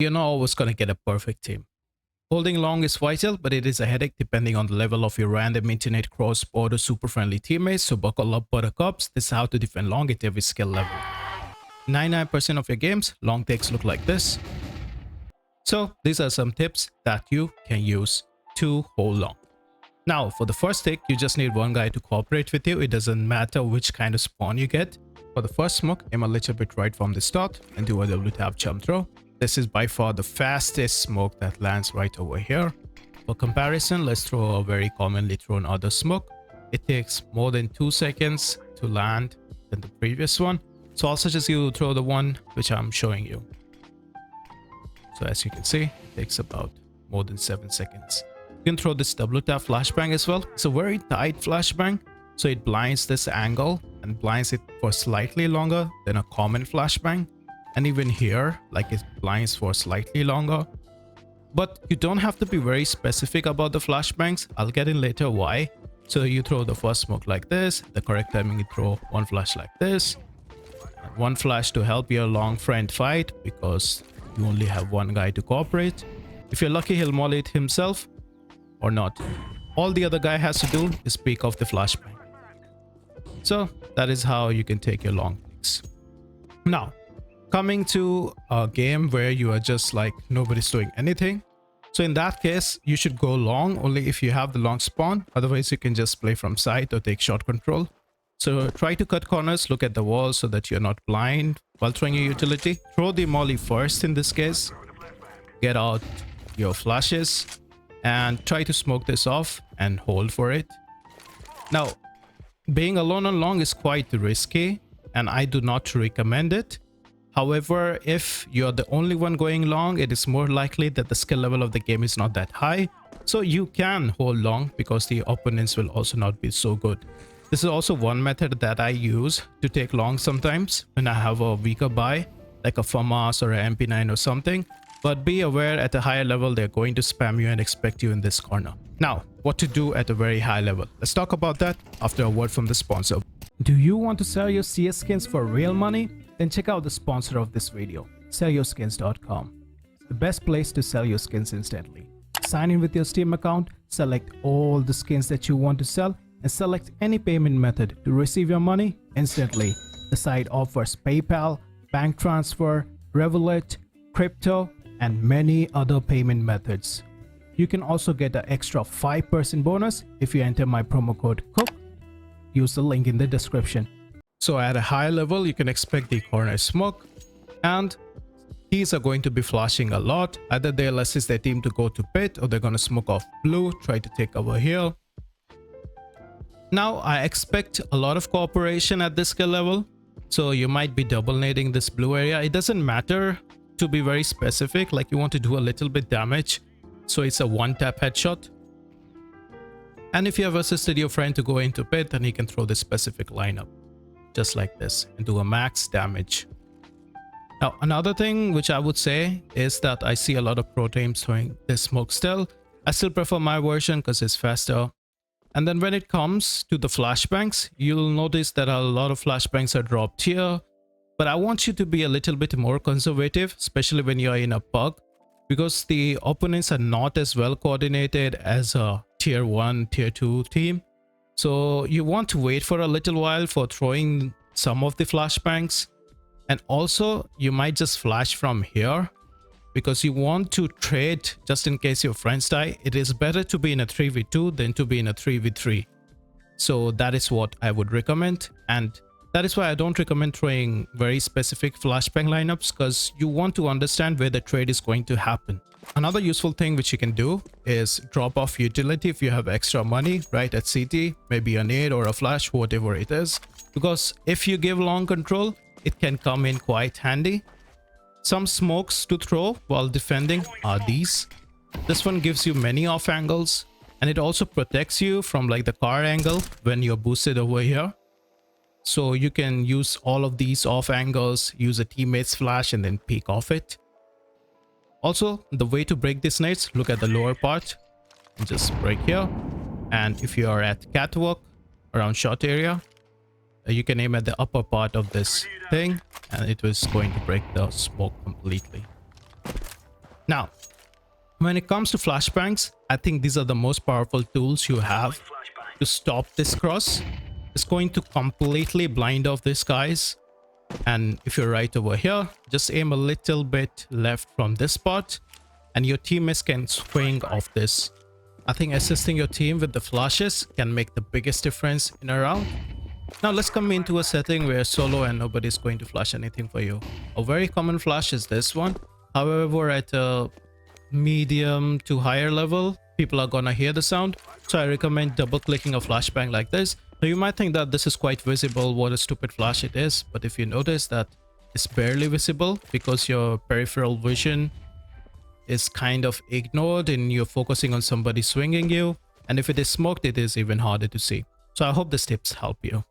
You're not always going to get a perfect team. Holding long is vital, but it is a headache depending on the level of your random internet cross-border super-friendly teammates, so buckle up buttercups. This is how to defend long at every skill level. 99% of your games, long takes look like this. So these are some tips that you can use to hold long. Now, for the first take, you just need one guy to cooperate with you. It doesn't matter which kind of spawn you get. For the first smoke, aim a little bit right from the start and do a double tap jump throw. This is by far the fastest smoke that lands right over here. For comparison, let's throw a very commonly thrown other smoke. It takes more than 2 seconds to land than the previous one. So I'll suggest you throw the one which I'm showing you. So as you can see, it takes about more than 7 seconds. You can throw this double tap flashbang as well. It's a very tight flashbang, so it blinds this angle and blinds it for slightly longer than a common flashbang. And even here, like, it blinds for slightly longer. But you don't have to be very specific about the flashbangs. I'll get in later why. So you throw the first smoke like this. The correct timing, you throw one flash like this. And one flash to help your long friend fight, because you only have one guy to cooperate. If you're lucky, he'll molly it himself or not. All the other guy has to do is peek off the flashbang. So that is how you can take your long peeks. Now, coming to a game where you are just like nobody's doing anything. So in that case, you should go long only if you have the long spawn. Otherwise, you can just play from side or take shot control. So try to cut corners, look at the wall so that you're not blind while throwing your utility. Throw the molly first in this case. Get out your flashes and try to smoke this off and hold for it. Now, being alone on long is quite risky and I do not recommend it. However, if you're the only one going long, it is more likely that the skill level of the game is not that high. So you can hold long because the opponents will also not be so good. This is also one method that I use to take long sometimes when I have a weaker buy, like a FAMAS or an MP9 or something. But be aware, at a higher level, they're going to spam you and expect you in this corner. Now, what to do at a very high level? Let's talk about that after a word from the sponsor. Do you want to sell your CS skins for real money? Then check out the sponsor of this video, sellyourskins.com. The best place to sell your skins instantly. Sign in with your Steam account, select all the skins that you want to sell, and select any payment method to receive your money instantly. The site offers PayPal, bank transfer, Revolut, crypto, and many other payment methods. You can also get an extra 5% bonus if you enter my promo code COOK. Use the link in the description. So at a high level, you can expect the corner smoke, and these are going to be flashing a lot. Either they'll assist their team to go to pit or they're going to smoke off blue, try to take over here. Now, I expect a lot of cooperation at this skill level. So you might be double nading this blue area. It doesn't matter to be very specific, like you want to do a little bit damage. So it's a one tap headshot. And if you have assisted your friend to go into pit, then he can throw this specific lineup just like this and do a max damage. Now, another thing which I would say is that I see a lot of pro teams throwing this smoke still. I still prefer my version because it's faster. And then when it comes to the flashbangs, you'll notice that a lot of flashbangs are dropped here. But I want you to be a little bit more conservative, especially when you're in a pug, because the opponents are not as well coordinated as a tier 1, tier 2 team. So you want to wait for a little while for throwing some of the flashbangs. And also you might just flash from here because you want to trade just in case your friends die. It is better to be in a 3v2 than to be in a 3v3. So that is what I would recommend. And that is why I don't recommend throwing very specific flashbang lineups, because you want to understand where the trade is going to happen. Another useful thing which you can do is drop off utility if you have extra money right at CT, maybe a nade or a flash, whatever it is. Because if you give long control, it can come in quite handy. Some smokes to throw while defending are these. This one gives you many off angles, and it also protects you from like the car angle when you're boosted over here. So you can use all of these off angles, use a teammate's flash and then peek off it. Also, the way to break these nades, look at the lower part and just break here. And if you are at catwalk around shot area, you can aim at the upper part of this thing and it was going to break the smoke completely. Now, when it comes to flashbangs, I think these are the most powerful tools you have to stop this cross. It's going to completely blind off these guys. And if you're right over here, just aim a little bit left from this spot and your teammates can swing off this. I think assisting your team with the flashes can make the biggest difference in a round. Now let's come into a setting where solo and nobody's going to flash anything for you. A very common flash is this one. However, at a medium to higher level, people are gonna hear the sound. So I recommend double clicking a flashbang like this. Now you might think that this is quite visible, what a stupid flash it is. But if you notice that it's barely visible because your peripheral vision is kind of ignored and you're focusing on somebody swinging you. And if it is smoked, it is even harder to see. So I hope these tips help you.